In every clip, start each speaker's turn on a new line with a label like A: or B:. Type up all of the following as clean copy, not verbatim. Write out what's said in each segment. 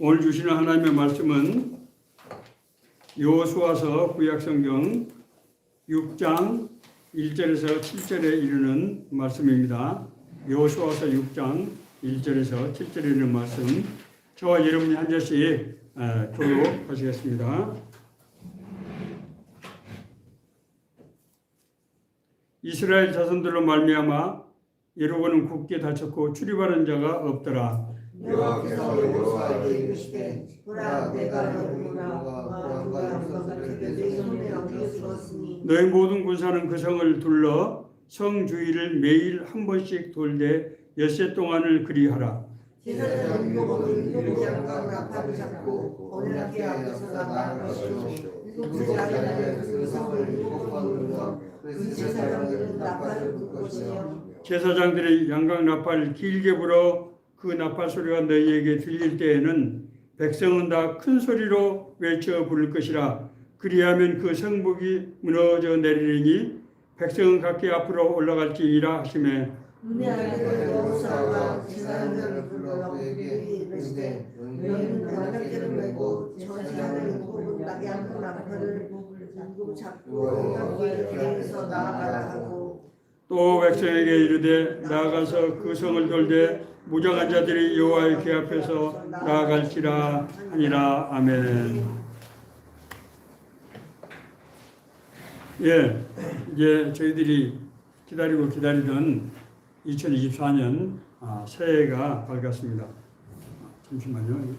A: 오늘 주시는 하나님의 말씀은 여호수아서 구약성경 6장 1절에서 7절에 이르는 말씀입니다. 여호수아서 6장 1절에서 7절에 이르는 말씀, 저와 여러분이 한 절씩 교독하시겠습니다. 이스라엘 자손들로 말미암아 여러분은 굳게 다쳤고 출입하는 자가 없더라.
B: 여호와께서 여호수아에게 이르시되 보라 내가 너희와 왕과 백성을 내 손에 넘겨주었으니
A: 너희 모든 군사는 그 성을 둘러 성 주위를 매일 한 번씩 돌되 엿새 동안을 그리하라.
B: 제사장 일곱은 일곱 양과 나팔을 잡고 언약궤 앞에서 나갈 것이요 일곱 제사장은 그 성을 일곱 번 눌러 그 제사장들은 나팔을 불 것이요
A: 제사장들이 양각 나팔을 길게 불어 그 나팔 소리가 너희에게 들릴 때에는 백성은 다 큰 소리로 외쳐 부를 것이라. 그리하면 그 성벽이 무너져 내리리니 백성은 각기 앞으로 올라갈지니라 하시매
B: 눈에 알게 여호수아가 제사장들을 불러 그에게 이르시되 너희는 언약궤를 메고 제사장을 뽑은 양과 나팔을 들고 잡고 언약궤 곁에서 나아가라 하고
A: 또 백성에게 이르되 나아가서 그 성을 돌되 무장한 자들이 여호와의 궤 앞에서 나아갈지라 하니라. 아멘. 예, 이제 저희들이 기다리던 2024년 새해가 밝았습니다. 잠시만요.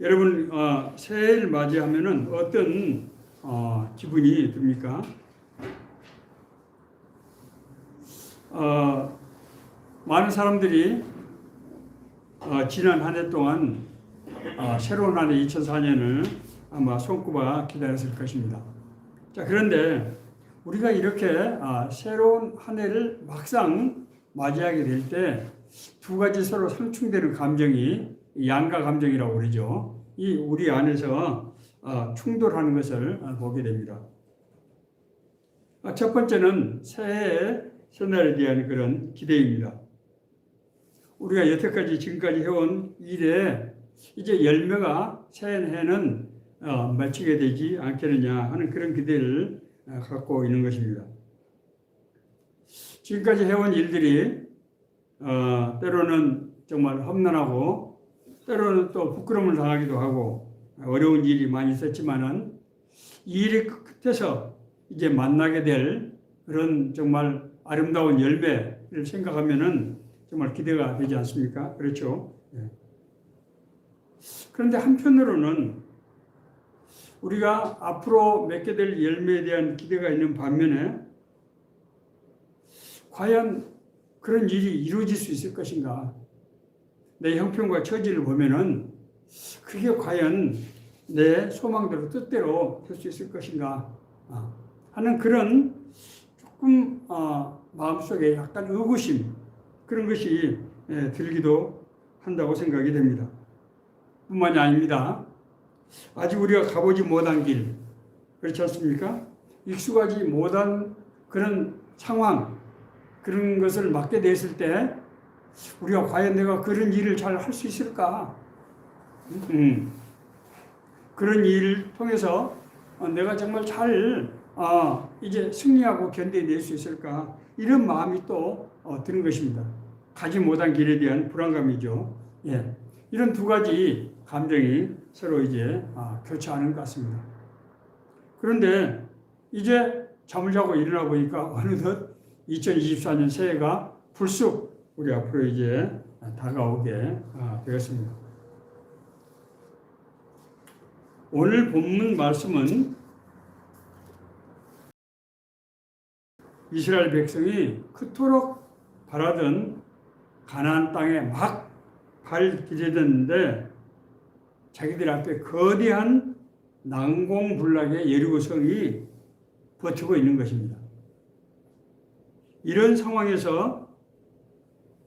A: 여러분, 새해를 맞이하면은 어떤 기분이 듭니까? 많은 사람들이 지난 한 해 동안 새로운 한 해 2004년을 아마 손꼽아 기다렸을 것입니다. 자, 그런데 우리가 이렇게 새로운 한 해를 막상 맞이하게 될 때 두 가지 서로 상충되는 감정이 양가 감정이라고 그러죠. 이 우리 안에서 충돌하는 것을 보게 됩니다. 첫 번째는 새해의 새날에 대한 그런 기대입니다. 우리가 여태까지 지금까지 해온 일에 이제 열매가 새해는 맺히게 되지 않겠느냐 하는 그런 기대를 갖고 있는 것입니다. 지금까지 해온 일들이 때로는 정말 험난하고 때로는 또 부끄러움을 당하기도 하고 어려운 일이 많이 있었지만은 이 일의 끝에서 이제 만나게 될 그런 정말 아름다운 열매를 생각하면은 정말 기대가 되지 않습니까? 그렇죠? 예. 그런데 한편으로는 우리가 앞으로 맺게 될 열매에 대한 기대가 있는 반면에 과연 그런 일이 이루어질 수 있을 것인가? 내 형편과 처지를 보면은 그게 과연 내 소망대로 뜻대로 될 수 있을 것인가 하는 그런 조금 마음속에 약간 의구심 그런 것이 들기도 한다고 생각이 됩니다. 뿐만이 아닙니다. 아직 우리가 가보지 못한 길, 그렇지 않습니까? 익숙하지 못한 그런 상황, 그런 것을 맡게 됐을 때 우리가 과연 내가 그런 일을 잘 할 수 있을까? 그런 일을 통해서 내가 정말 잘 이제 승리하고 견뎌낼 수 있을까? 이런 마음이 또 드는 것입니다. 가지 못한 길에 대한 불안감이죠. 예. 이런 두 가지 감정이 서로 이제 교차하는 것 같습니다. 그런데 이제 잠을 자고 일어나 보니까 어느덧 2024년 새해가 불쑥 우리 앞으로 이제 다가오게 되었습니다. 오늘 본문 말씀은 이스라엘 백성이 그토록 바라던 가나안 땅에 막 갈 길이 됐는데 자기들 앞에 거대한 난공불락의 여리고 성이 버티고 있는 것입니다. 이런 상황에서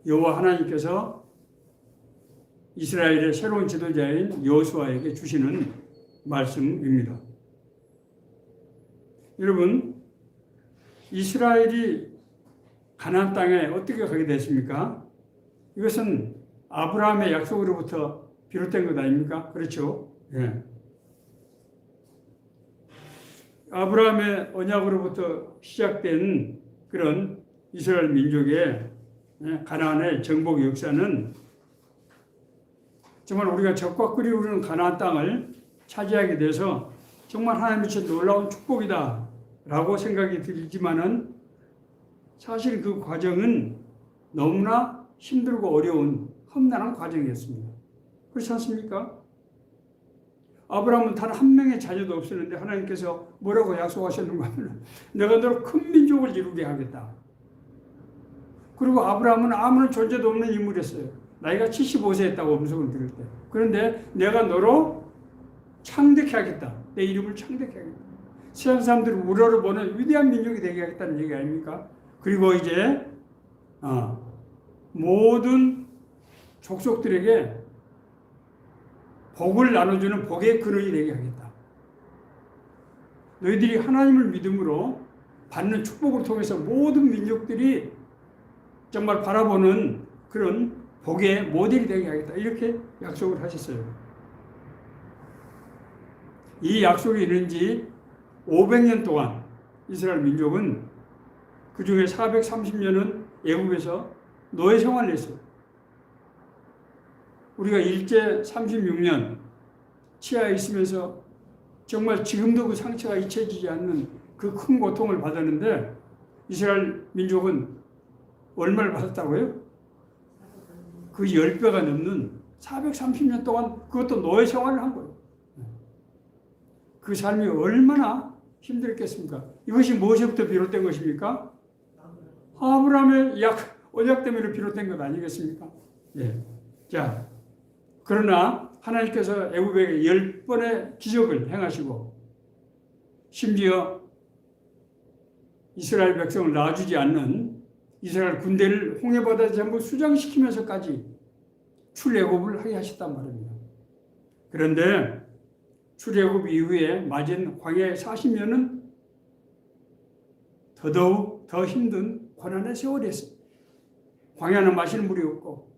A: 여호와 하나님께서 이스라엘의 새로운 지도자인 여호수아에게 주시는 말씀입니다. 여러분, 이스라엘이 가나안 땅에 어떻게 가게 됐습니까? 이것은 아브라함의 약속으로부터 비롯된 것 아닙니까? 그렇죠? 예. 아브라함의 언약으로부터 시작된 그런 이스라엘 민족의 가나안의 정복 역사는 정말 우리가 적과 꿀이 흐르는 가나안 땅을 차지하게 돼서 정말 하나님의 저 놀라운 축복이다 라고 생각이 들지만은 사실 그 과정은 너무나 힘들고 어려운 험난한 과정이었습니다. 그렇지 않습니까? 아브라함은 단 한 명의 자녀도 없었는데 하나님께서 뭐라고 약속하셨는가 하면 내가 너를 큰 민족을 이루게 하겠다. 그리고 아브라함은 아무런 존재도 없는 인물이었어요. 나이가 75세였다고 음성을 들을 때. 그런데 내가 너로 창대케 하겠다. 내 이름을 창대케 하겠다. 세상 사람들이 우러러 보는 위대한 민족이 되게 하겠다는 얘기 아닙니까? 그리고 이제 모든 족속들에게 복을 나눠주는 복의 근원이 되게 하겠다. 너희들이 하나님을 믿음으로 받는 축복을 통해서 모든 민족들이 정말 바라보는 그런 복의 모델이 되게 하겠다. 이렇게 약속을 하셨어요. 이 약속이 있는 지 500년 동안 이스라엘 민족은 그 중에 430년은 애굽에서 노예 생활을 했어요. 우리가 일제 36년 치하에 있으면서 정말 지금도 그 상처가 잊혀지지 않는 그 큰 고통을 받았는데 이스라엘 민족은 얼마를 받았다고요? 그 10배가 넘는 430년 동안 그것도 노예 생활을 한 거예요. 그 삶이 얼마나 힘들었겠습니까? 이것이 무엇에부터 비롯된 것입니까? 아브라함의 언약 때문에 비롯된 것 아니겠습니까? 예. 자, 그러나 하나님께서 애굽에게 10번의 기적을 행하시고 심지어 이스라엘 백성을 놔주지 않는 이스라엘 군대를 홍해바다에 전부 수장시키면서까지 출애굽을 하게 하셨단 말입니다. 그런데 출애굽 이후에 맞은 광야 40년은 더더욱 더 힘든 고난의 세월이었어요. 광야는 마실 물이 없고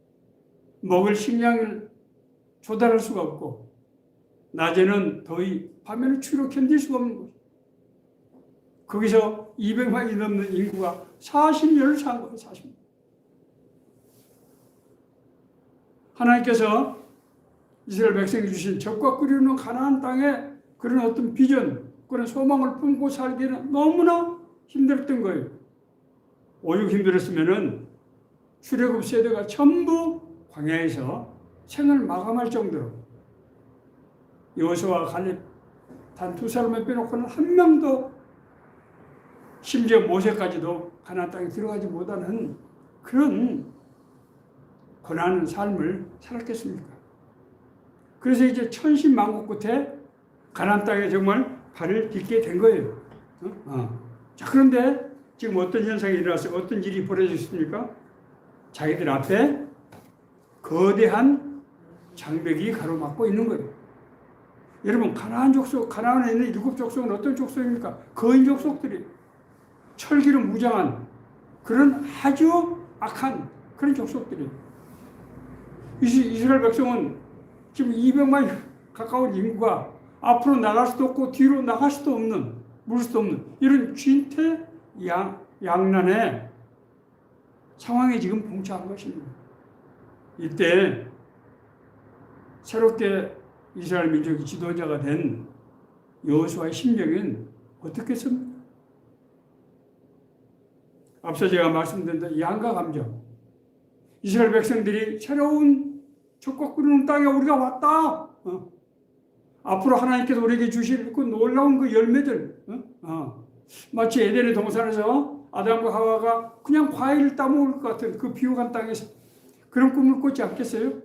A: 먹을 식량을 조달할 수가 없고 낮에는 더위, 밤에는 추위로 견딜 수가 없는 거죠. 거기서 200만이 넘는 인구가 40년을 산 거예요. 40년. 하나님께서 이스라엘 백성이 주신 적과 꿀이 흐르는 가나안 땅에 그런 어떤 비전, 그런 소망을 품고 살기는 너무나 힘들었던 거예요. 오죽 힘들었으면은 출애굽 세대가 전부 광야에서 생을 마감할 정도로 여호수아와 갈렙 단 두 사람을 빼놓고는 한 명도 심지어 모세까지도 가나안 땅에 들어가지 못하는 그런 고난한 삶을 살았겠습니까? 그래서 이제 천신만고 끝에 가나안 땅에 정말 발을 딛게 된 거예요. 자, 그런데 지금 어떤 현상이 일어나서 어떤 일이 벌어졌습니까? 자기들 앞에 거대한 장벽이 가로막고 있는 거예요. 여러분, 가나안 족속, 가나안에 있는 7 족속은 어떤 족속입니까? 거인 족속들이 철기로 무장한 그런 아주 악한 그런 족속들이. 이스라엘 백성은 지금 200만 가까운 인구가 앞으로 나갈 수도 없고 뒤로 나갈 수도 없는, 물 수도 없는 이런 진퇴양난의 상황에 지금 봉착한 것입니다. 이때 새롭게 이스라엘 민족의 지도자가 된 여호수아의 심정은 어떻겠습니까? 앞서 제가 말씀드린 양가 감정. 이스라엘 백성들이 새로운 적과 꿀은 땅에 우리가 왔다. 앞으로 하나님께서 우리에게 주실 그 놀라운 그 열매들. 마치 에덴의 동산에서 아담과 하와가 그냥 과일을 따먹을 것 같은 그 비옥한 땅에서 그런 꿈을 꿨지 않겠어요?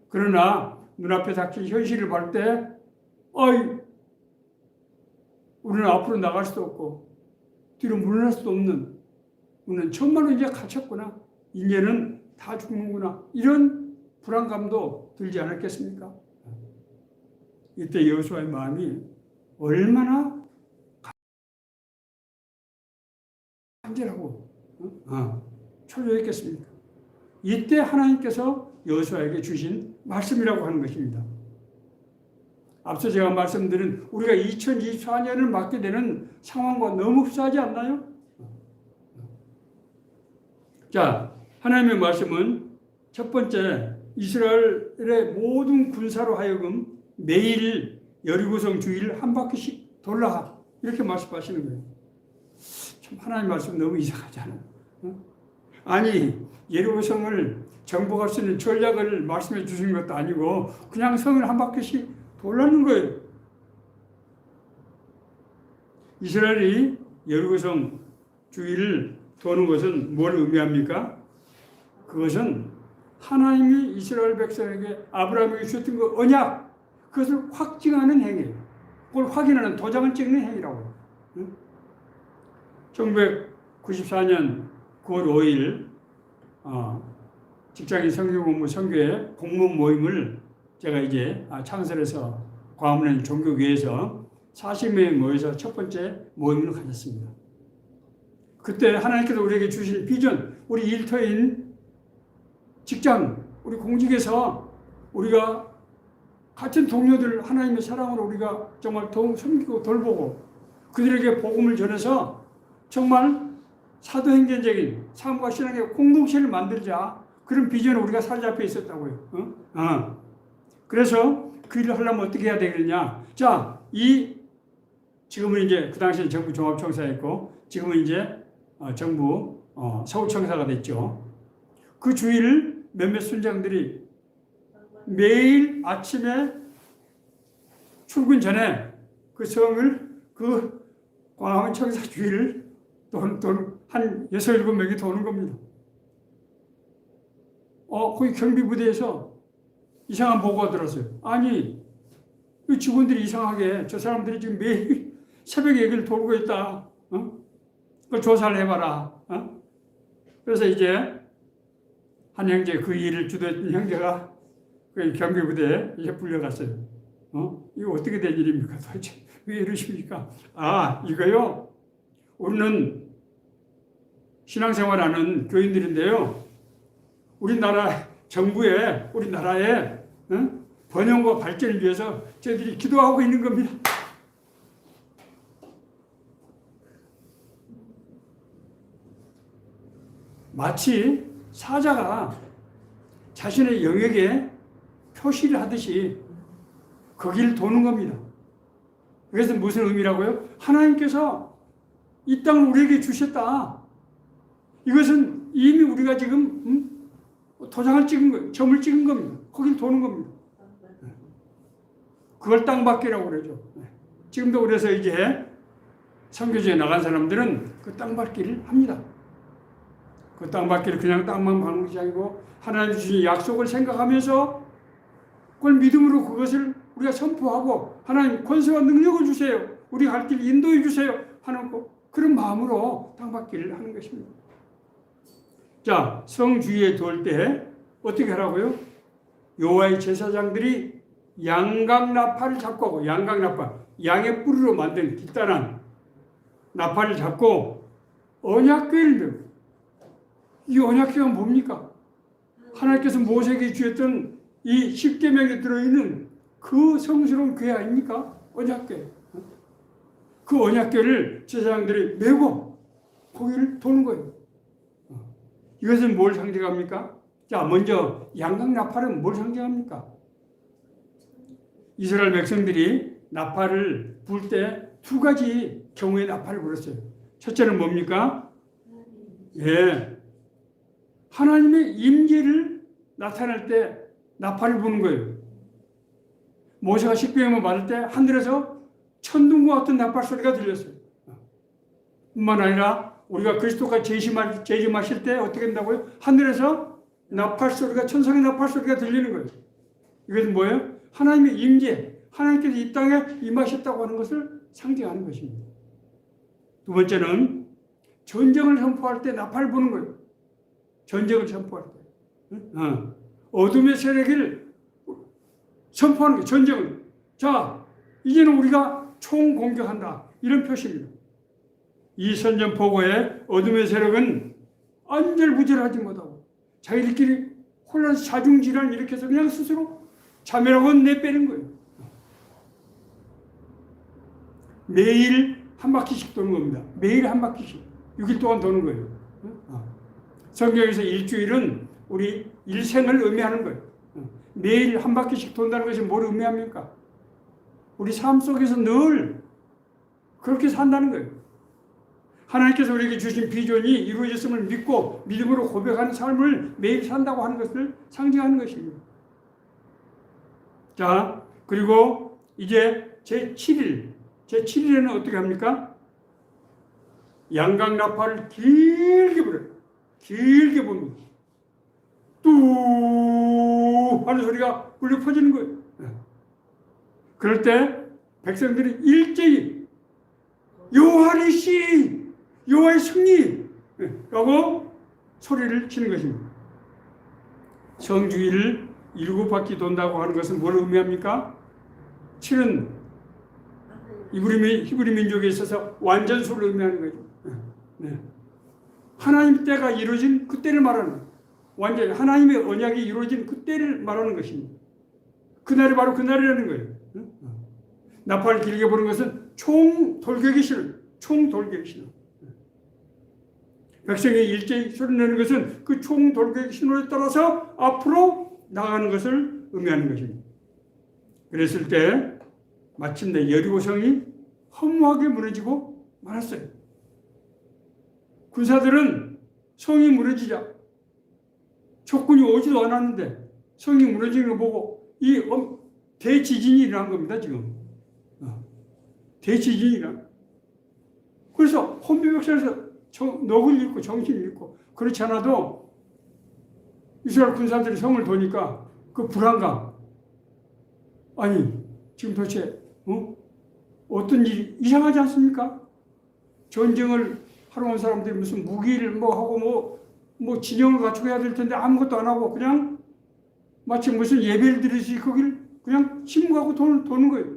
A: 그러나 눈앞에 닥친 현실을 볼 때 우리는 앞으로 나갈 수도 없고 뒤로 물러날 수도 없는, 우리는 정말로 이제 갇혔구나, 이제는 다 죽는구나, 이런 불안감도 들지 않았겠습니까? 이때 여호수아의 마음이 얼마나 간절하고 초조했겠습니까? 이때 하나님께서 여호수아에게 주신 말씀이라고 하는 것입니다. 앞서 제가 말씀드린 우리가 2024년을 맞게 되는 상황과 너무 흡사하지 않나요? 자, 하나님의 말씀은 첫 번째, 이스라엘의 모든 군사로 하여금 매일 여리고성 주위를 한 바퀴씩 돌라, 이렇게 말씀하시는 거예요. 참 하나님 말씀 너무 이상하지 않아요? 아니, 여리고성을 정복할 수 있는 전략을 말씀해 주신 것도 아니고 그냥 성을 한 바퀴씩 돌라는 거예요. 이스라엘이 여리고성 주위를 도는 것은 뭘 의미합니까? 그것은 하나님이 이스라엘 백성에게 아브라함에게 주셨던 그 언약, 그것을 확증하는 행위예요. 그걸 확인하는 도장을 찍는 행위라고요. 1994년 9월 5일 직장인 성경공부 선교회 공문 모임을 제가 이제 창설해서 광화문 종교교회에서 40명이 모여서 첫 번째 모임을 가졌습니다. 그때 하나님께서 우리에게 주신 비전, 우리 일터인 직장, 우리 공직에서 우리가 같은 동료들 하나님의 사랑으로 우리가 정말 섬기고 돌보고 그들에게 복음을 전해서 정말 사도행전적인 삶과 신앙의 공동체를 만들자, 그런 비전을 우리가 사로잡혀 있었다고요. 그래서 그 일을 하려면 어떻게 해야 되겠냐? 자, 지금은 이제 그 당시에 정부 종합청사였고 지금은 이제 정부 서울청사가 됐죠. 그 주위를 몇몇 순장들이 매일 아침에 출근 전에 그 성을, 그 광화문 청사 주위를 한 6, 7명이 도는 겁니다. 거기 경비부대에서 이상한 보고가 들었어요. 아니, 이 직원들이 이상하게 저 사람들이 지금 매일 새벽에 여기를 돌고 있다. 그걸 조사를 해봐라. 그래서 이제 한 형제, 그 일을 주도했던 형제가 그 경비부대에 이제 불려갔어요. 이거 어떻게 된 일입니까? 도대체 왜 이러십니까? 이거요. 우리는 신앙생활하는 교인들인데요. 우리나라 정부에, 우리나라의 번영과 발전을 위해서 저희들이 기도하고 있는 겁니다. 마치 사자가 자신의 영역에 표시를 하듯이 거기를 도는 겁니다. 그래서 무슨 의미라고요? 하나님께서 이 땅을 우리에게 주셨다. 이것은 이미 우리가 지금 도장을 찍은 거예요. 점을 찍은 겁니다. 거길 도는 겁니다. 그걸 땅밟기라고 그러죠. 지금도 그래서 이제 선교지에 나간 사람들은 그 땅밟기를 합니다. 그 땅밟기를 그냥 땅만 밟는 것이 아니고 하나님 주신 약속을 생각하면서 그걸 믿음으로 그것을 우리가 선포하고 하나님 권세와 능력을 주세요. 우리 갈 길 인도해 주세요. 하는 그런 마음으로 땅밟기를 하는 것입니다. 자, 성 주위에 돌 때 어떻게 하라고요? 여호와의 제사장들이 양각 나팔을 잡고 하고, 양각 나팔, 양의 뿔으로 만든 길다란 나팔을 잡고 언약궤를 들고, 이 언약궤가 뭡니까? 하나님께서 모세에게 주셨던 이 10계명에 들어있는 그 성스러운 궤 아닙니까? 언약궤. 그 언약궤를 제사장들이 메고 거기를 도는 거예요. 이것은 뭘 상징합니까? 자, 먼저 양각 나팔은 뭘 상징합니까? 이스라엘 백성들이 나팔을 불 때 두 가지 경우의 나팔을 불었어요. 첫째는 뭡니까? 하나님의 임재를 나타낼 때 나팔을 부는 거예요. 모세가 십계명을 받을 때 하늘에서 천둥과 같은 나팔 소리가 들렸어요. 뿐만 아니라 우리가 그리스도가 재림하실 때 어떻게 된다고요? 하늘에서 나팔 소리가, 천상의 나팔 소리가 들리는 거예요. 이것은 뭐예요? 하나님의 임재, 하나님께서 이 땅에 임하셨다고 하는 것을 상징하는 것입니다. 두 번째는 전쟁을 선포할 때 나팔을 부는 거예요. 전쟁을 선포할 때. 어둠의 세력을 선포하는 거예요. 전쟁을. 자, 이제는 우리가 총공격한다. 이런 표시입니다. 이 선전포고에 어둠의 세력은 안절부절하지 못하고 자기들끼리 혼란해서 자중질환 일으켜서 그냥 스스로 자멸하고 내빼는 거예요. 매일 한 바퀴씩 도는 겁니다. 매일 한 바퀴씩 6일 동안 도는 거예요. 성경에서 일주일은 우리 일생을 의미하는 거예요. 매일 한 바퀴씩 돈다는 것이 뭘 의미합니까? 우리 삶 속에서 늘 그렇게 산다는 거예요. 하나님께서 우리에게 주신 비전이 이루어졌음을 믿고 믿음으로 고백하는 삶을 매일 산다고 하는 것을 상징하는 것입니다. 자, 그리고 이제 제7일에는 어떻게 합니까? 양강나팔을 길게 불어요. 길게 봅니다. 뚜 하는 소리가 울려 퍼지는 거예요. 그럴 때 백성들이 일제히 여호와의 시, 여호와의 승리 라고 소리를 치는 것입니다. 성주일을 7바퀴 돈다고 하는 것은 뭘 의미합니까? 7은 히브리 민족에 있어서 완전수를 의미하는 거죠. 네. 하나님 때가 이루어진 그때를 말하는 거예요. 완전 하나님의 언약이 이루어진 그때를 말하는 것입니다. 그날이 바로 그날이라는 거예요. 나팔을 길게 부는 것은 총 돌격이 신호. 백성이 일제히 소리내는 것은 그 총 돌격 신호에 따라서 앞으로 나가는 것을 의미하는 것입니다. 그랬을 때 마침내 여리고성이 허무하게 무너지고 말았어요. 군사들은 성이 무너지자 적군이 오지도 않았는데 성이 무너지는 거 보고 이 대지진이 일어난 겁니다. 지금 대지진이 일어난. 그래서 혼비백산에서 넋을 잃고 정신을 잃고 그렇지 않아도 이스라엘 군사들이 성을 도니까 그 불안감, 아니 지금 도대체 어떤 일이 이상하지 않습니까? 전쟁을 하러 온 사람들이 무슨 무기를 하고 진영을 갖추고 해야 될 텐데 아무것도 안 하고 그냥 마치 무슨 예배를 드리듯이 거기를 그냥 침묵하고 도는 거예요.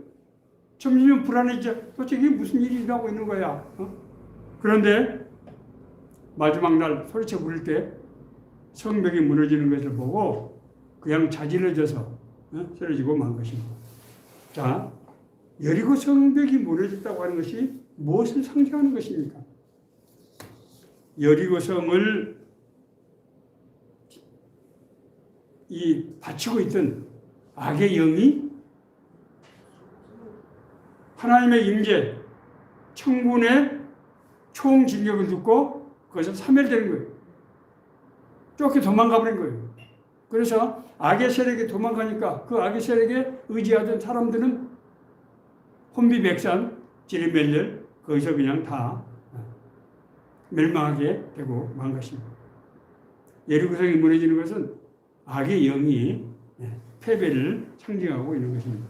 A: 점점 불안해지자 도대체 이게 무슨 일이 일어나고 있는 거야. 그런데 마지막 날 소리쳐 부를 때 성벽이 무너지는 것을 보고 그냥 자질러져서 쓰러지고 만 것입니다. 자, 여리고 성벽이 무너졌다고 하는 것이 무엇을 상징하는 것입니까? 여리고 성을 바치고 있던 악의 영이 하나님의 임재, 청군의 총진격을 듣고 거기서 사멸되는 거예요. 쫓겨 도망가 버린 거예요. 그래서 악의 세력이 도망가니까 그 악의 세력에 의지하던 사람들은 혼비백산, 지리멸렬 거기서 그냥 다 멸망하게 되고 만 것입니다. 여리고성이 무너지는 것은 악의 영이 패배를 상징하고 있는 것입니다.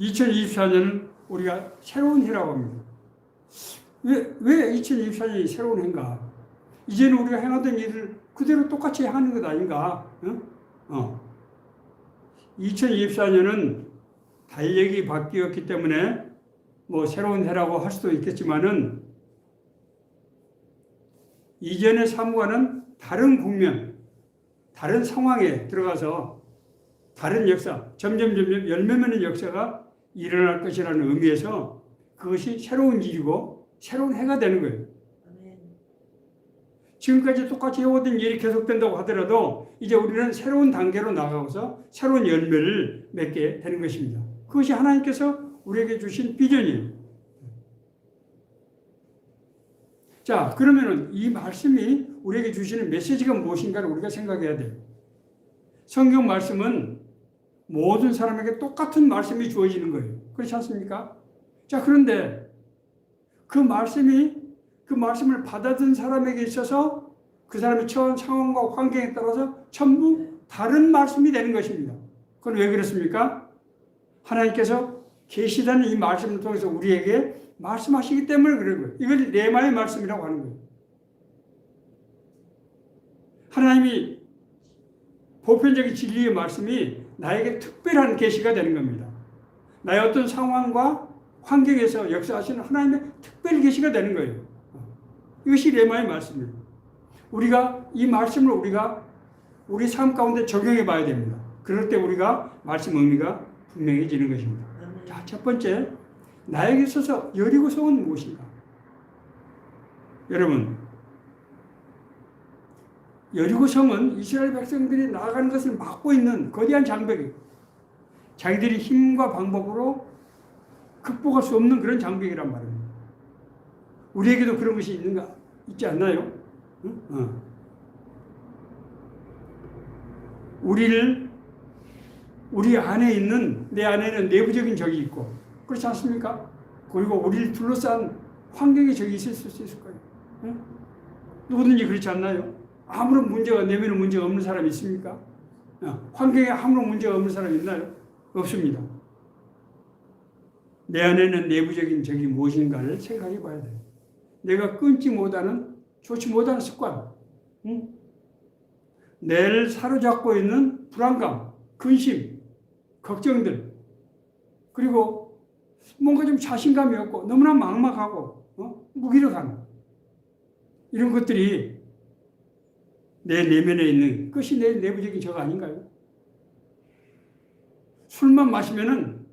A: 2024년은 우리가 새로운 해라고 합니다. 왜 2024년이 새로운 해인가? 이제는 우리가 행하던 일을 그대로 똑같이 하는 것 아닌가? 2024년은 달력이 바뀌었기 때문에 새로운 해라고 할 수도 있겠지만은 이전의 삶과는 다른 국면, 다른 상황에 들어가서 다른 역사, 점점 열매 맺는 역사가 일어날 것이라는 의미에서 그것이 새로운 일이고 새로운 해가 되는 거예요. 지금까지 똑같이 해오던 일이 계속된다고 하더라도 이제 우리는 새로운 단계로 나가서 새로운 열매를 맺게 되는 것입니다. 그것이 하나님께서 우리에게 주신 비전이에요. 자, 그러면은 이 말씀이 우리에게 주시는 메시지가 무엇인가를 우리가 생각해야 돼요. 성경 말씀은 모든 사람에게 똑같은 말씀이 주어지는 거예요. 그렇지 않습니까? 자, 그런데 그 말씀을 받아든 사람에게 있어서 그 사람이 처한 상황과 환경에 따라서 전부 다른 말씀이 되는 것입니다. 그건 왜 그렇습니까? 하나님께서 계시다는 이 말씀을 통해서 우리에게 말씀하시기 때문에 그런 거예요. 이걸 레마의 말씀이라고 하는 거예요. 하나님이 보편적인 진리의 말씀이 나에게 특별한 계시가 되는 겁니다. 나의 어떤 상황과 환경에서 역사하시는 하나님의 특별 계시가 되는 거예요. 이것이 레마의 말씀입니다. 우리가 이 말씀을 우리 삶 가운데 적용해 봐야 됩니다. 그럴 때 우리가 말씀 의미가 분명해지는 것입니다. 자, 첫 번째, 나에게 있어서 여리고성은 무엇인가? 여러분, 여리고성은 이스라엘 백성들이 나아가는 것을 막고 있는 거대한 장벽이에요. 자기들이 힘과 방법으로 극복할 수 없는 그런 장벽이란 말입니다. 우리에게도 그런 것이 있지 않나요? 응? 우리 안에 있는, 내 안에는 내부적인 적이 있고, 그렇지 않습니까? 그리고 우리를 둘러싼 환경의 적이 있을 수 있을 거예요. 응? 누구든지 그렇지 않나요? 아무런 내면에 문제가 없는 사람이 있습니까? 환경에 아무런 문제가 없는 사람이 있나요? 없습니다. 내 안에는 내부적인 적이 무엇인가를 생각해 봐야 돼요. 내가 좋지 못하는 습관, 응? 내를 사로잡고 있는 불안감, 근심, 걱정들, 그리고 뭔가 좀 자신감이 없고 너무나 막막하고 무기력한 이런 것들이 내 내면에 있는 것이 내 내부적인 적 아닌가요? 술만 마시면은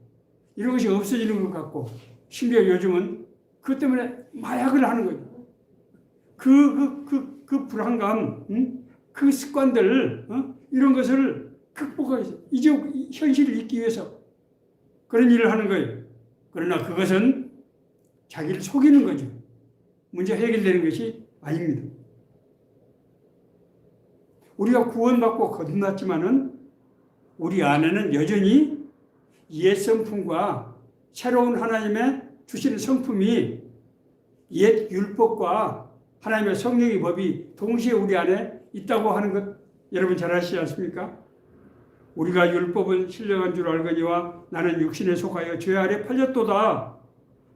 A: 이런 것이 없어지는 것 같고, 심지어 요즘은 그것 때문에 마약을 하는 거죠. 그 불안감, 그 습관들, 이런 것을 극복하기 위해서, 이제 현실을 잊기 위해서 그런 일을 하는 거예요. 그러나 그것은 자기를 속이는 거죠. 문제 해결되는 것이 아닙니다. 우리가 구원받고 거듭났지만은 우리 안에는 여전히 옛 성품과 새로운 하나님의 주시는 성품이, 옛 율법과 하나님의 성령의 법이 동시에 우리 안에 있다고 하는 것 여러분 잘 아시지 않습니까? 우리가 율법은 신령한 줄 알거니와 나는 육신에 속하여 죄 아래 팔렸도다.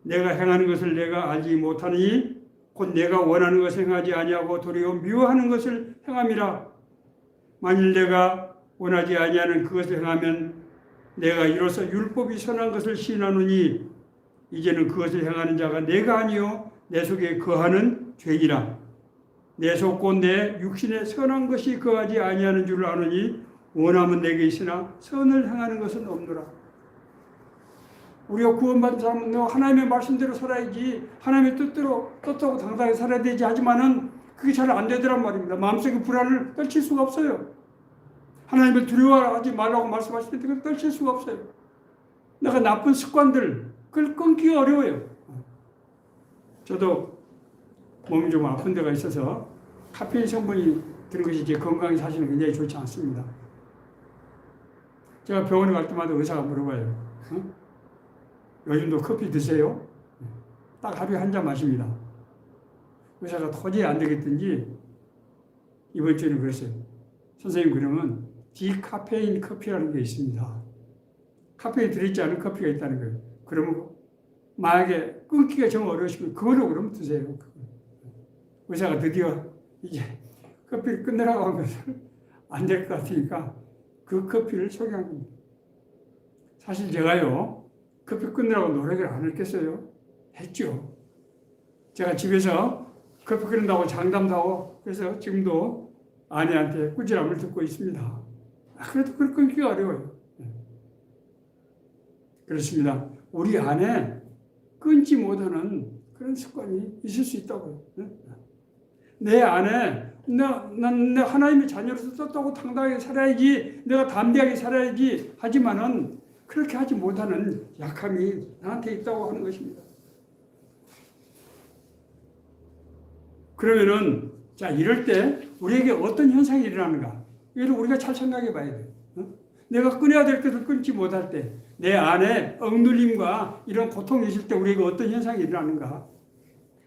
A: 내가 행하는 것을 내가 알지 못하니 곧 내가 원하는 것을 행하지 아니하고 도리어 미워하는 것을 행함이라. 만일 내가 원하지 아니하는 그것을 행하면 내가 이로써 율법이 선한 것을 시인하노니 이제는 그것을 행하는 자가 내가 아니요 내 속에 거하는 죄이라. 내 속 곧 내 육신에 선한 것이 거하지 아니하는 줄 아노니 원함은 내게 있으나 선을 행하는 것은 없노라. 우리가 구원받은 사람은 하나님의 말씀대로 살아야지, 하나님의 뜻대로 떳하고 당당하게 살아야 되지, 하지만은 그게 잘 안 되더란 말입니다. 마음속의 불안을 떨칠 수가 없어요. 하나님을 두려워하지 말라고 말씀하실 때 그걸 떨칠 수가 없어요. 내가 나쁜 습관들, 그걸 끊기가 어려워요. 저도 몸이 좀 아픈 데가 있어서 카페인 성분이 드는 것이 제 건강에 사실은 굉장히 좋지 않습니다. 제가 병원에 갈 때마다 의사가 물어봐요. 응? 요즘도 커피 드세요? 딱 하루에 한 잔 마십니다. 의사가 도저히 안 되겠든지 이번 주에는 그랬어요. 선생님, 그러면 디카페인 커피라는 게 있습니다. 카페인 들어있지 않은 커피가 있다는 거예요. 그러면 만약에 끊기가 정말 어려우시면 그걸로 그러면 드세요. 의사가 드디어 이제 커피를 끝내라고 한 것을 안 될 것 같으니까 그 커피를 소개한 겁니다. 사실 제가요, 커피 끝내라고 노력을 안 했겠어요? 했죠. 제가 집에서 커피 끓인다고 장담도 하고, 그래서 지금도 아내한테 꾸지람을 듣고 있습니다. 그래도 그걸 끊기가 어려워요. 그렇습니다. 우리 안에 끊지 못하는 그런 습관이 있을 수 있다고요. 내 안에 난 하나님의 자녀로서 떴다고 당당하게 살아야지, 내가 담대하게 살아야지 하지만은 그렇게 하지 못하는 약함이 나한테 있다고 하는 것입니다. 그러면은 자, 이럴 때 우리에게 어떤 현상이 일어나는가? 이걸 우리가 잘 생각해 봐야 돼요. 내가 끊어야 될 것을 끊지 못할 때, 내 안에 억눌림과 이런 고통이 있을 때 우리에게 어떤 현상이 일어나는가?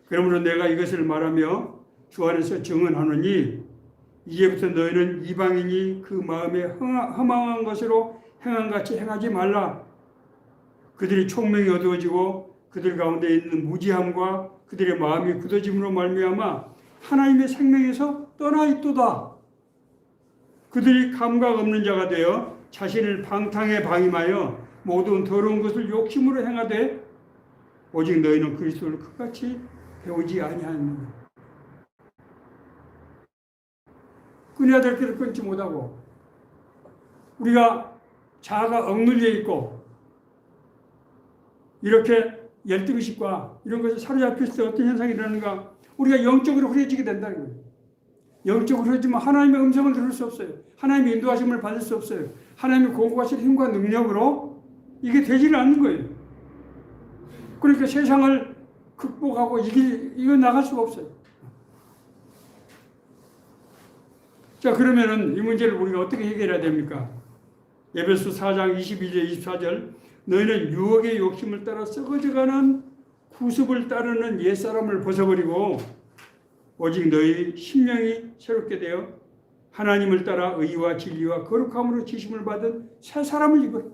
A: 그러므로 내가 이것을 말하며 주 안에서 증언하노니 이제부터 너희는 이방인이 그 마음에 허망한 것으로 행함같이 행하지 말라. 그들이 총명이 어두워지고 그들 가운데 있는 무지함과 그들의 마음이 굳어짐으로 말미암아 하나님의 생명에서 떠나 있도다. 그들이 감각 없는 자가 되어 자신을 방탕에 방임하여 모든 더러운 것을 욕심으로 행하되 오직 너희는 그리스도를 끝같이 배우지 아니하느니라. 끊어야 될 길을 끊지 못하고 우리가 자아가 억눌려 있고 이렇게 열등의식과 이런 것에 사로잡혔을 때 어떤 현상이 일어나는가? 우리가 영적으로 흐려지게 된다는 거예요. 영적으로 흐려지면 하나님의 음성을 들을 수 없어요. 하나님의 인도하심을 받을 수 없어요. 하나님의 공급하실 힘과 능력으로 이게 되지를 않는 거예요. 그러니까 세상을 극복하고 이거 나갈 수가 없어요. 자, 그러면은 이 문제를 우리가 어떻게 해결해야 됩니까? 에베소 4장 22절 24절 너희는 유혹의 욕심을 따라 썩어져가는 구습을 따르는 옛사람을 벗어버리고 오직 너희 심령이 새롭게 되어 하나님을 따라 의와 진리와 거룩함으로 지심을 받은 새 사람을 입어라.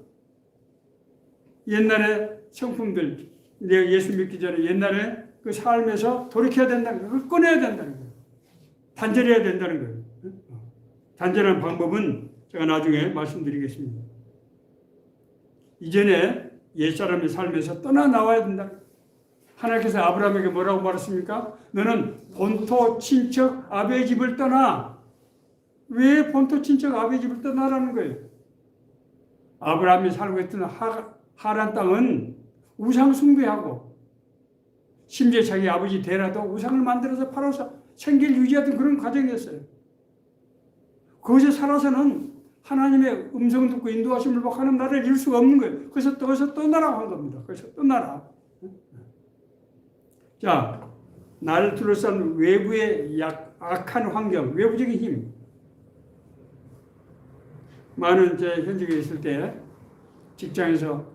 A: 옛날에 성품들, 내가 예수 믿기 전에 옛날에 그 삶에서 돌이켜야 된다는 거예요. 그걸 꺼내야 된다는 거예요. 단절해야 된다는 거예요. 단절한 방법은 제가 나중에 말씀드리겠습니다. 이전에 옛사람의 삶에서 떠나 나와야 된다. 하나님께서 아브라함에게 뭐라고 말했습니까? 너는 본토 친척 아베의 집을 떠나. 왜 본토 친척 아베의 집을 떠나라는 거예요? 아브라함이 살고 있던 하란 땅은 우상 숭배하고 심지어 자기 아버지 데라도 우상을 만들어서 팔아서 생계를 유지하던 그런 과정이었어요. 거기서 살아서는 하나님의 음성 듣고 인도하심을 받고 하는 나라를 이룰 수가 없는 거예요. 그래서 떠나라고 한 겁니다. 그래서 떠나라. 자, 나를 둘러싼 외부의 악한 환경, 외부적인 힘. 많은 제 현직에 있을 때 직장에서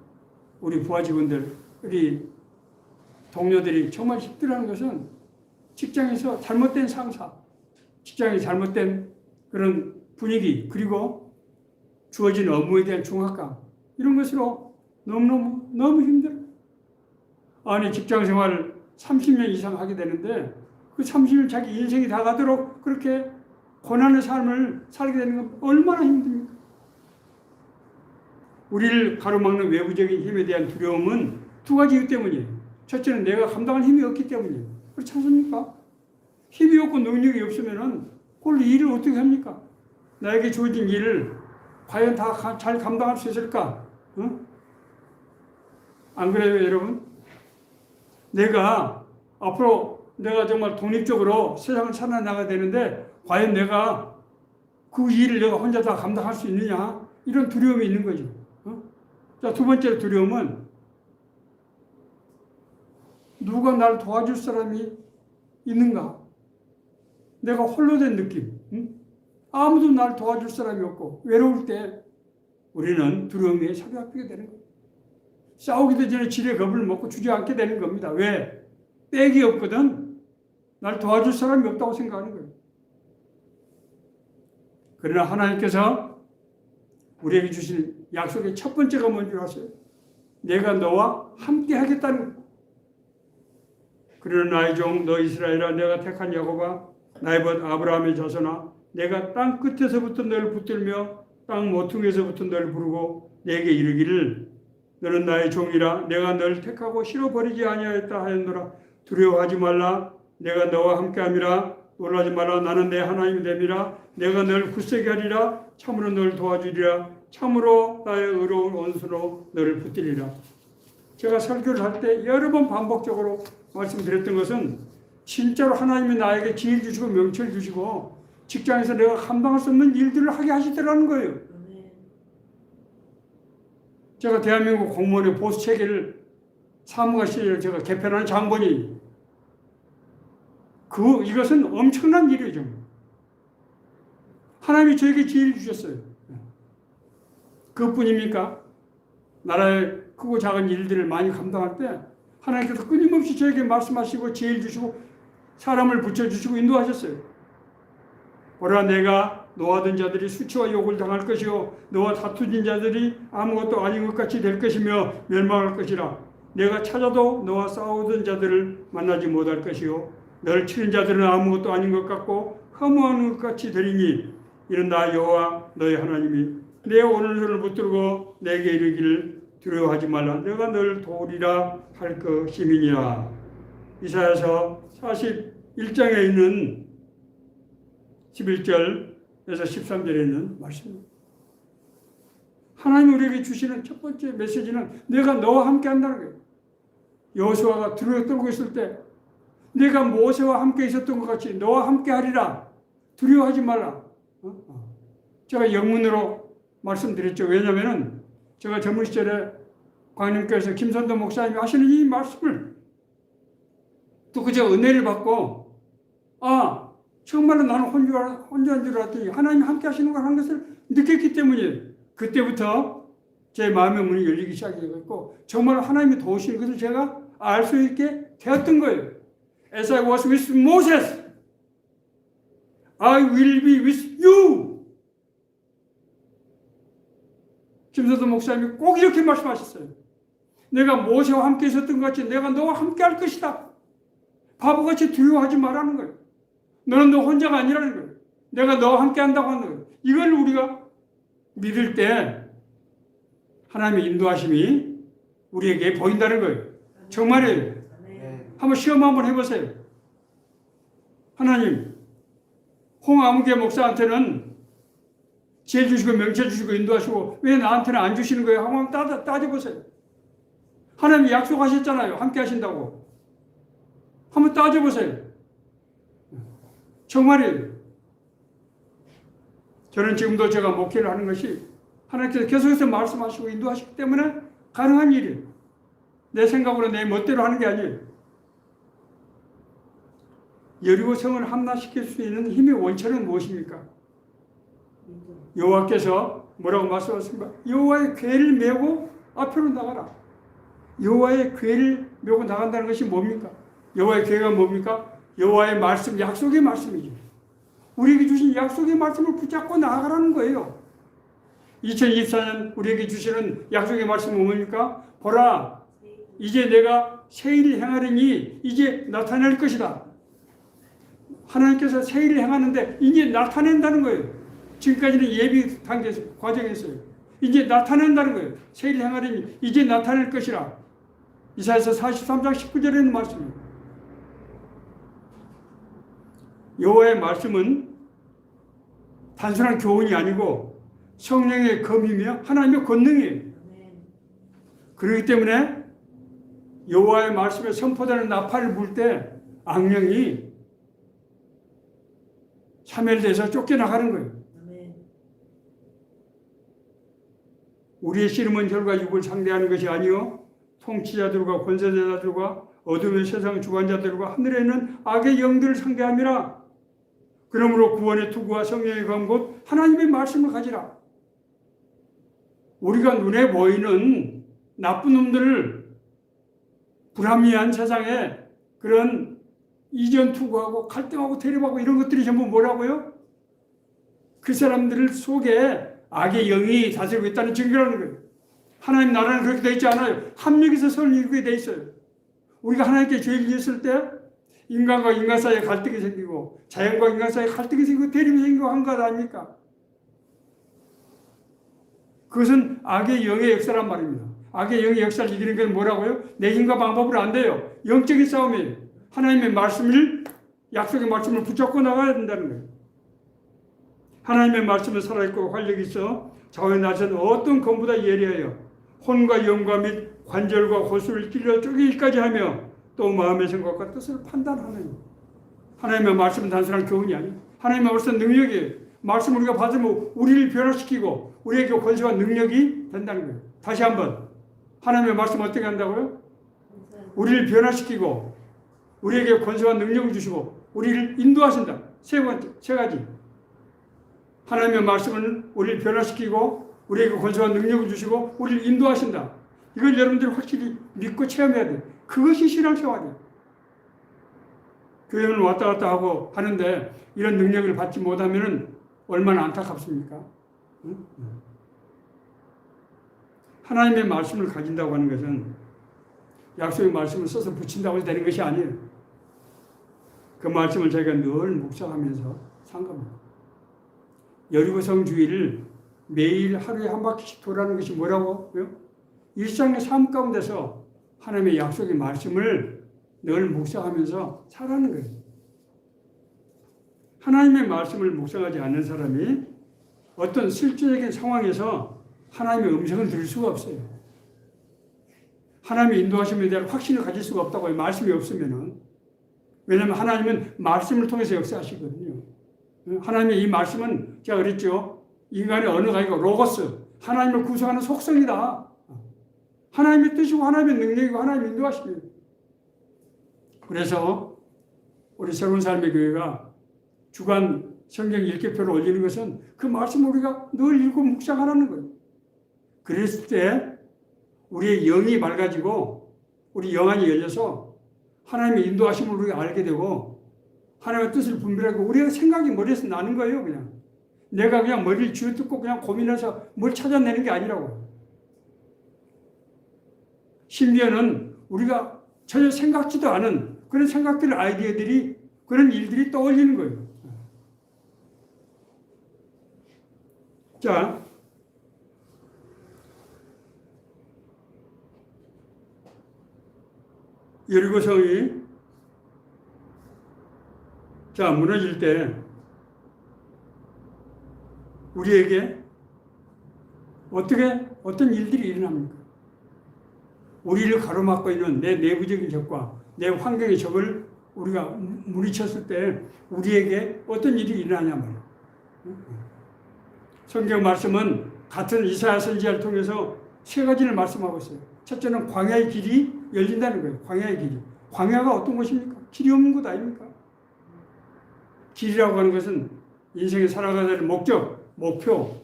A: 우리 부하 직원들, 우리 동료들이 정말 힘들어하는 것은 직장에서 잘못된 상사, 직장의 잘못된 그런 분위기, 그리고 주어진 업무에 대한 중압감, 이런 것으로 너무 힘들어요. 아니, 직장 생활을 30년 이상 하게 되는데 그 30년 자기 인생이 다 가도록 그렇게 고난의 삶을 살게 되는 건 얼마나 힘듭니까? 우리를 가로막는 외부적인 힘에 대한 두려움은 두 가지 이유 때문이에요. 첫째는 내가 감당할 힘이 없기 때문이에요. 그렇지 않습니까? 힘이 없고 능력이 없으면은 그걸 일을 어떻게 합니까? 나에게 주어진 일을 과연 다 잘 감당할 수 있을까? 응? 안 그래요, 여러분? 앞으로 내가 정말 독립적으로 세상을 살아나가야 되는데 과연 내가 그 일을 내가 혼자 다 감당할 수 있느냐? 이런 두려움이 있는 거죠. 자, 두 번째 두려움은 누가 날 도와줄 사람이 있는가? 내가 홀로 된 느낌. 아무도 날 도와줄 사람이 없고 외로울 때 우리는 두려움에 사로잡히게 되는 거예요. 싸우기도 전에 지레 겁을 먹고 주저앉게 되는 겁니다. 왜? 백이 없거든. 날 도와줄 사람이 없다고 생각하는 거예요. 그러나 하나님께서 우리에게 주신 약속의 첫 번째가 뭔지 아세요? 내가 너와 함께 하겠다는 거예요. 그러나 나의 종 너 이스라엘아, 내가 택한 야곱아, 나의 벗 아브라함의 자손아, 내가 땅 끝에서부터 너를 붙들며 땅 모퉁이에서부터 너를 부르고 내게 이르기를 너는 나의 종이라. 내가 너를 택하고 실어버리지 아니하였다 하였노라. 두려워하지 말라. 내가 너와 함께함이라. 놀라지 말라. 나는 내 하나님이 됨이라. 내가 너를 굳세게 하리라. 참으로 너를 도와주리라. 참으로 나의 의로운 원수로 너를 붙들리라. 제가 설교를 할 때 여러 번 반복적으로 말씀드렸던 것은 진짜로 하나님이 나에게 지혜를 주시고 명철을 주시고 직장에서 내가 감당할 수 없는 일들을 하게 하시더라는 거예요. 제가 대한민국 공무원의 보수 체계를 사무관 시절에 제가 개편하는 장본이 이것은 엄청난 일이죠. 하나님이 저에게 지혜를 주셨어요. 그것뿐입니까? 나라의 크고 작은 일들을 많이 감당할 때 하나님께서 끊임없이 저에게 말씀하시고 지혜를 주시고 사람을 붙여주시고 인도하셨어요. 보라, 내가 노하던 자들이 수치와 욕을 당할 것이요 너와 다투진 자들이 아무것도 아닌 것 같이 될 것이며 멸망할 것이라. 내가 찾아도 너와 싸우던 자들을 만나지 못할 것이요 너를 치는 자들은 아무것도 아닌 것 같고 허무한 것 같이 되리니 이는 나 여호와 너의 하나님이 내 오른손을 붙들고 내게 이르기를 두려워하지 말라. 내가 너를 도우리라 할 것임이니라. 이사야서 41장에 있는 11절 13절에 있는 말씀입니다. 하나님 우리에게 주시는 첫 번째 메시지는 내가 너와 함께 한다는 거예요. 여호수아가 두려워 떨고 있을 때 내가 모세와 함께 있었던 것 같이 너와 함께 하리라. 두려워하지 말라. 제가 영문으로 말씀드렸죠. 왜냐하면 제가 젊은 시절에 광림교회에서 김선도 목사님이 하시는 이 말씀을 또 그저 은혜를 받고 정말로 나는 혼자인 줄 알았더니 하나님이 함께 하시는 걸 한 것을 느꼈기 때문이에요. 그때부터 제 마음의 문이 열리기 시작했고 정말 하나님이 도우시는 것을 제가 알 수 있게 되었던 거예요. As I was with Moses, I will be with you. 김선도 목사님이 꼭 이렇게 말씀하셨어요. 내가 모세와 함께 있었던 것 같이 내가 너와 함께 할 것이다. 바보같이 두려워하지 말라는 거예요. 너는 너 혼자가 아니라는 거예요. 내가 너와 함께 한다고 하는 거예요. 이걸 우리가 믿을 때 하나님의 인도하심이 우리에게 보인다는 거예요. 정말이에요. 한번 시험 한번 해보세요. 하나님, 홍아무개 목사한테는 지혜 주시고 명체 주시고 인도하시고 왜 나한테는 안 주시는 거예요? 한번 따져보세요. 하나님이 약속하셨잖아요. 함께 하신다고. 한번 따져보세요. 정말이에요. 저는 지금도 제가 목회를 하는 것이 하나님께서 계속해서 말씀하시고 인도하시기 때문에 가능한 일이에요. 내 생각으로 내 멋대로 하는 게 아니에요. 여리고 성을 함락시킬 수 있는 힘의 원천은 무엇입니까? 여호와께서 뭐라고 말씀하셨습니까? 여호와의 궤를 메고 앞으로 나가라. 여호와의 궤를 메고 나간다는 것이 뭡니까? 여호와의 궤가 뭡니까? 여호와의 말씀, 약속의 말씀이죠. 우리에게 주신 약속의 말씀을 붙잡고 나아가라는 거예요. 2024년 우리에게 주시는 약속의 말씀은 뭡니까? 보라, 이제 내가 새 일을 행하리니 이제 나타낼 것이다. 하나님께서 새 일을 행하는데 이제 나타낸다는 거예요. 지금까지는 예비 단계 과정이었어요. 이제 나타낸다는 거예요. 새 일을 행하리니 이제 나타낼 것이라. 이사야서 43장 19절에 있는 말씀입니다. 여호와의 말씀은 단순한 교훈이 아니고 성령의 검이며 하나님의 권능이에요. 그렇기 때문에 여호와의 말씀에 선포되는 나팔을 불 때 악령이 사멸돼서 쫓겨나가는 거예요. 우리의 씨름은 혈과 육을 상대하는 것이 아니요 통치자들과 권세자들과 어둠의 세상 주관자들과 하늘에 있는 악의 영들을 상대함이라. 그러므로 구원의 투구와 성령의 검 곧 하나님의 말씀을 가지라. 우리가 눈에 보이는 나쁜 놈들을 불합리한 세상에 그런 이전 투구하고 갈등하고 대립하고 이런 것들이 전부 뭐라고요? 그 사람들 속에 악의 영이 다스리고 있다는 증거라는 거예요. 하나님 나라는 그렇게 되어 있지 않아요. 합력에서 선을 이루게 되어 있어요. 우리가 하나님께 죄를 지었을 때 인간과 인간 사이에 갈등이 생기고 자연과 인간 사이에 갈등이 생기고 대립이 생기고 한 것 아닙니까? 그것은 악의 영의 역사란 말입니다. 악의 영의 역사를 이기는 건 뭐라고요? 내 힘과 방법으로 안 돼요. 영적인 싸움이에요. 하나님의 말씀을, 약속의 말씀을 붙잡고 나가야 된다는 거예요. 하나님의 말씀은 살아있고 활력이 있어 좌우에 나선 어떤 검보다 예리하여 혼과 영과 및 관절과 호수를 찔러 쪼개기까지 하며 또 마음의 생각과 뜻을 판단하는. 하나님의 말씀은 단순한 교훈이 아니에요. 하나님의 말씀은 능력이에요. 말씀 우리가 받으면 우리를 변화시키고 우리에게 권세와 능력이 된다는 거예요. 다시 한번 하나님의 말씀 어떻게 한다고요? 우리를 변화시키고 우리에게 권세와 능력을 주시고 우리를 인도하신다. 세 번째, 세 가지. 하나님의 말씀은 우리를 변화시키고 우리에게 권세와 능력을 주시고 우리를 인도하신다. 이걸 여러분들이 확실히 믿고 체험해야 돼요. 그것이 신앙생활이에요. 교회는 왔다 갔다 하고 하는데 이런 능력을 받지 못하면 얼마나 안타깝습니까? 응? 하나님의 말씀을 가진다고 하는 것은 약속의 말씀을 써서 붙인다고 해서 되는 것이 아니에요. 그 말씀을 저희가 늘 묵상하면서 산 겁니다. 여리고성 주위를 매일 하루에 한 바퀴씩 돌아가는 것이 뭐라고요? 일상의 삶 가운데서 하나님의 약속의 말씀을 늘 묵상하면서 살아가는 거예요. 하나님의 말씀을 묵상하지 않는 사람이 어떤 실질적인 상황에서 하나님의 음성을 들을 수가 없어요. 하나님의 인도하심에 대한 확신을 가질 수가 없다고요. 말씀이 없으면은. 왜냐하면 하나님은 말씀을 통해서 역사하시거든요. 하나님의 이 말씀은 제가 그랬죠. 인간의 언어가 아니고 로고스, 하나님을 구성하는 속성이다. 하나님의 뜻이고 하나님의 능력이고 하나님의 인도하심이에요. 그래서 우리 새로운 삶의 교회가 주간 성경 읽기표를 올리는 것은 그 말씀을 우리가 늘 읽고 묵상하라는 거예요. 그랬을 때 우리의 영이 맑아지고 우리 영안이 열려서 하나님의 인도하심을 우리가 알게 되고 하나님의 뜻을 분별하고 우리가 생각이 머리에서 나는 거예요. 그냥 내가 그냥 머리를 쥐어뜯고 그냥 고민해서 뭘 찾아내는 게 아니라고. 심지어는 우리가 전혀 생각지도 않은 그런 생각들, 아이디어들이, 그런 일들이 떠올리는 거예요. 자, 여리고성이 무너질 때 우리에게 어떤 일들이 일어납니까? 우리를 가로막고 있는 내 내부적인 적과 내 환경의 적을 우리가 물리쳤을 때 우리에게 어떤 일이 일어나냐 말이에요. 성경 말씀은 같은 이사야 선지자를 통해서 세 가지를 말씀하고 있어요. 첫째는 광야의 길이 열린다는 거예요. 광야의 길이. 광야가 어떤 곳입니까? 길이 없는 곳 아닙니까? 길이라고 하는 것은 인생에 살아가는 목적, 목표,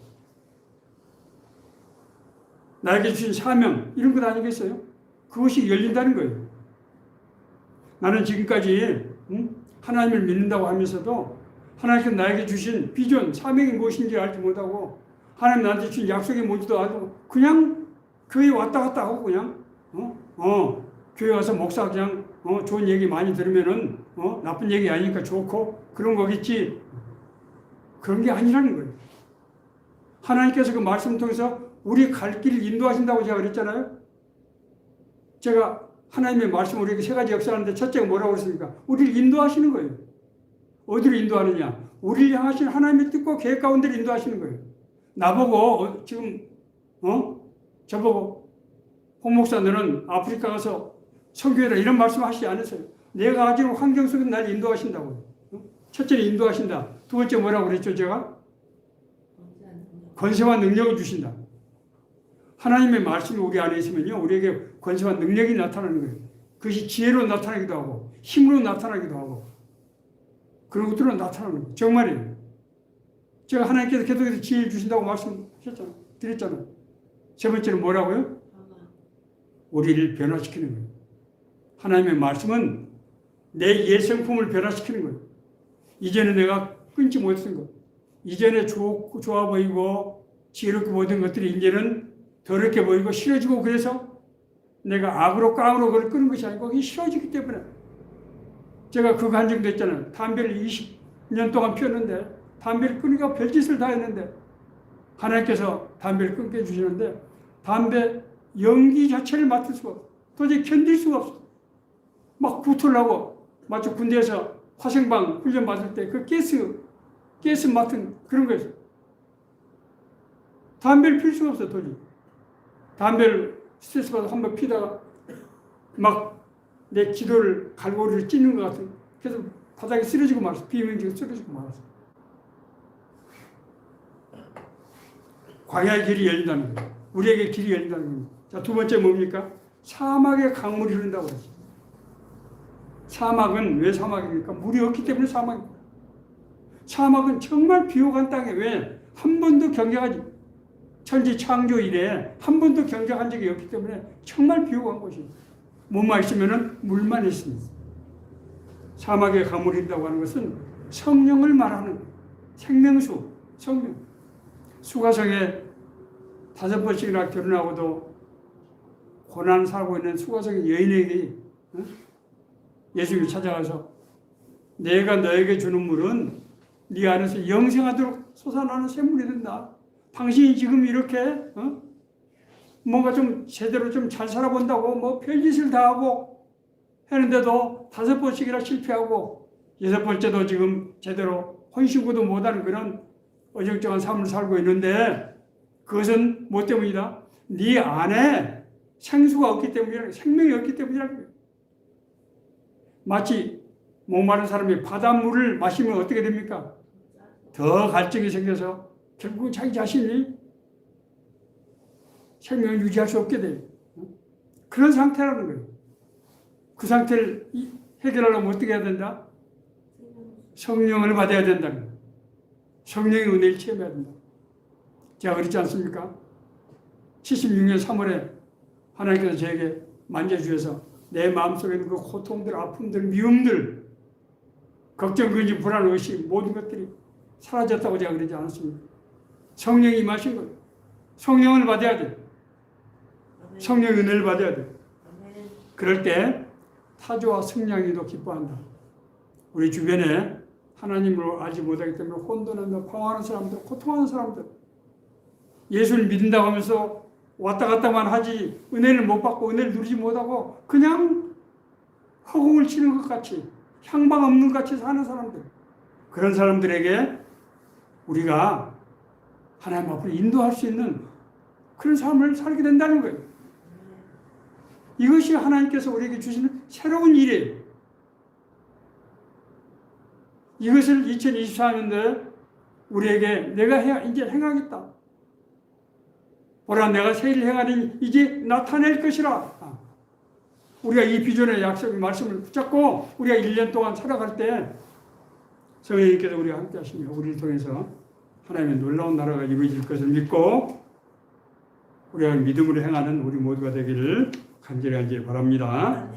A: 나에게 주신 사명, 이런 것 아니겠어요? 그것이 열린다는 거예요. 나는 지금까지 하나님을 믿는다고 하면서도 하나님께서 나에게 주신 비전, 사명이 무엇인지 알지 못하고 하나님 나한테 주신 약속이 뭔지도 알고 그냥 교회 왔다 갔다 하고 그냥 교회 와서 목사 그냥 좋은 얘기 많이 들으면은 나쁜 얘기 아니니까 좋고 그런 거겠지. 그런 게 아니라는 거예요. 하나님께서 그 말씀 통해서 우리 갈 길을 인도하신다고 제가 그랬잖아요. 제가 하나님의 말씀 우리에게 세 가지 역사하는데 첫째가 뭐라고 그랬습니까? 우리를 인도하시는 거예요. 어디로 인도하느냐? 우리를 향하신 하나님의 뜻과 계획 가운데로 인도하시는 거예요. 나보고 지금 저보고 홍 목사 너는 아프리카 가서 선교해라 이런 말씀 하시지 않으세요. 내가 가지는 환경 속에 날 인도하신다고. 첫째는 인도하신다. 두 번째 뭐라고 그랬죠 제가? 권세와 능력을 주신다. 하나님의 말씀이 우리 안에 있으면요 우리에게 권세와 능력이 나타나는 거예요. 그것이 지혜로 나타나기도 하고 힘으로 나타나기도 하고 그런 것들로 나타나는 거예요. 정말이에요. 제가 하나님께서 계속해서 지혜를 주신다고 말씀하셨잖아요. 드렸잖아요. 세 번째는 뭐라고요? 우리를 변화시키는 거예요. 하나님의 말씀은 내 예성품을 변화시키는 거예요. 이전에 내가 끊지 못했던 것, 이전에 좋아 보이고 지혜롭게 보던 것들이 이제는 더럽게 보이고 싫어지고 그래서 내가 악으로 깡으로 그걸 끄는 것이 아니고 그게 싫어지기 때문에 제가 그거 한 적도 있잖아요. 담배를 20년 동안 피웠는데 담배를 끊으니까 별짓을 다 했는데 하나님께서 담배를 끊게 해주시는데 담배 연기 자체를 맡을 수가 없어. 도저히 견딜 수가 없어. 막 구토하고 마치 군대에서 화생방 훈련 받을 때 그 가스 맡은 그런 거였어. 담배를 필 수가 없어 도저히. 담배를 스트레스 받아 한번 피다가 막 내 기도를 갈고리를 찢는 것 같은 그래서 바닥에 쓰러지고 말았어. 비명지고 쓰러지고 말았어. 광야의 길이 열린다는 거예요. 우리에게 길이 열린다는 거예요. 자, 두 번째 뭡니까? 사막의 강물이 흐른다고 그랬죠. 사막은 왜 사막입니까? 물이 없기 때문에 사막입니다. 사막은 정말 비옥한 땅에 왜 한 번도 경작하지 천지 창조 이래 한 번도 경작한 적이 없기 때문에 정말 비옥한 곳입니다. 뭐만 있으면 물만 있습니다. 사막에 강물이 있다고 하는 것은 성령을 말하는 생명수, 성령. 수가성에 5번씩이나 결혼하고도 고난 살고 있는 수가성의 여인에게 예수님이 찾아가서 내가 너에게 주는 물은 네 안에서 영생하도록 솟아나는 샘물이 된다. 당신이 지금 이렇게 뭔가 좀 제대로 좀 잘 살아본다고 뭐 별짓을 다 하고 했는데도 5번씩이나 실패하고 6번째도 지금 제대로 헌신구도 못하는 그런 어정쩡한 삶을 살고 있는데 그것은 뭐 때문이다? 네 안에 생수가 없기 때문이라, 생명이 없기 때문이라는 거예요. 마치 목마른 사람이 바닷물을 마시면 어떻게 됩니까? 더 갈증이 생겨서 결국 자기 자신이 생명을 유지할 수 없게 돼요. 그런 상태라는 거예요. 그 상태를 해결하려면 어떻게 해야 된다? 성령을 받아야 된다는 거예요. 성령의 은혜를 체험해야 된다. 제가 그렇지 않습니까? 76년 3월에 하나님께서 저에게 만져주셔서 내 마음속에 있는 그 고통들, 아픔들, 미움들, 걱정, 근심, 불안, 의심 모든 것들이 사라졌다고 제가 그러지 않았습니까? 성령이 임하신 거예요. 성령을 받아야 돼요. 성령의 은혜를 받아야 돼요. 그럴 때 타조와 승냥이도 기뻐한다. 우리 주변에 하나님을 알지 못하기 때문에 혼돈하며 방황하는 사람들, 고통하는 사람들, 예수를 믿는다고 하면서 왔다 갔다만 하지 은혜를 못 받고 은혜를 누리지 못하고 그냥 허공을 치는 것 같이 향방 없는 것 같이 사는 사람들, 그런 사람들에게 우리가 하나님 앞으로 인도할 수 있는 그런 삶을 살게 된다는 거예요. 이것이 하나님께서 우리에게 주시는 새로운 일이에요. 이것을 2024년도에 우리에게 내가 이제 행하겠다. 보라, 내가 새 일을 행하니 이제 나타낼 것이라. 우리가 이 비전의 약속의 말씀을 붙잡고 우리가 1년 동안 살아갈 때 성령님께서 우리와 함께 하시며 우리를 통해서 하나님의 놀라운 나라가 이루어질 것을 믿고 우리가 믿음으로 행하는 우리 모두가 되기를 간절히 바랍니다.